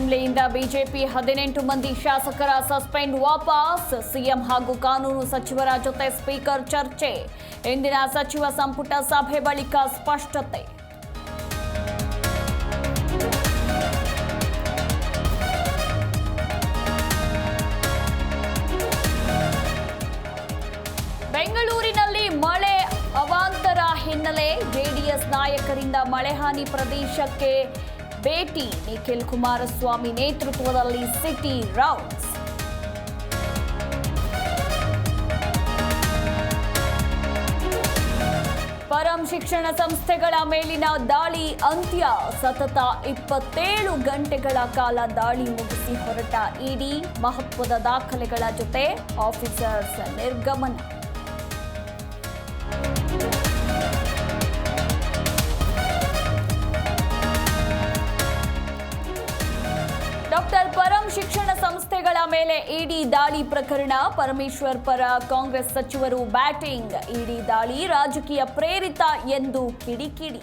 ಅಸೆಂಬ್ಲಿಯಿಂದ BJP 18 ಮಂದಿ ಶಾಸಕರ suspend ವಾಪಸ್. ಸಿಎಂ ಹಾಗೂ ಕಾನೂನು ಸಚಿವರ ಜೊತೆ ಸ್ಪೀಕರ್ ಚರ್ಚೆ. ಇಂದಿನ ಸಚಿವ ಸಂಪುಟ ಸಭೆ ಬಳಿಕ ಸ್ಪಷ್ಟತೆ. ಬೆಂಗಳೂರಿನಲ್ಲಿ ಮಳೆ ಅವಾಂತರ ಹಿನ್ನೆಲೆ ಜೆಡಿಎಸ್ ನಾಯಕರಿಂದ ಮಳೆಹಾನಿ ಪ್ರದೇಶಕ್ಕೆ ಭೇಟಿ. ನಿಖಿಲ್ ಕುಮಾರಸ್ವಾಮಿ ನೇತೃತ್ವದಲ್ಲಿ ಸಿಟಿ ರೌಂಡ್ಸ್. ಪರಂ ಶಿಕ್ಷಣ ಸಂಸ್ಥೆಗಳ ಮೇಲಿನ ದಾಳಿ ಅಂತ್ಯ. ಸತತ 27 ಗಂಟೆಗಳ ಕಾಲ ದಾಳಿ ಮುಗಿಸಿ ಹೊರಟ ಇಡಿ. ಮಹತ್ವದ ದಾಖಲೆಗಳ ಜೊತೆ ಆಫೀಸರ್ಸ್ ನಿರ್ಗಮನ. ಡಾಕ್ಟರ್ ಪರಂ ಶಿಕ್ಷಣ ಸಂಸ್ಥೆಗಳ ಮೇಲೆ ಇಡಿ ದಾಳಿ ಪ್ರಕರಣ. ಪರಮೇಶ್ವರ್ ಪರ ಕಾಂಗ್ರೆಸ್ ಸಚಿವರು ಬ್ಯಾಟಿಂಗ್. ಇಡಿ ದಾಳಿ ರಾಜಕೀಯ ಪ್ರೇರಿತ ಎಂದು ಕಿಡಿಕಿಡಿ.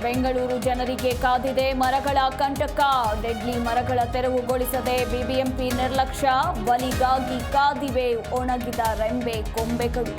ಬೆಂಗಳೂರು ಜನರಿಗೆ ಕಾದಿದೆ ಮರಗಳ ಕಂಟಕ. ಡೆಡ್ಲಿ ಮರಗಳ ತೆರವುಗೊಳಿಸದೆ ಬಿಬಿಎಂಪಿ ನಿರ್ಲಕ್ಷ್ಯ. ಬಲಿಗಾಗಿ ಕಾದಿವೆ ಒಣಗಿದ ರೆಂಬೆ ಕೊಂಬೆಗಳು.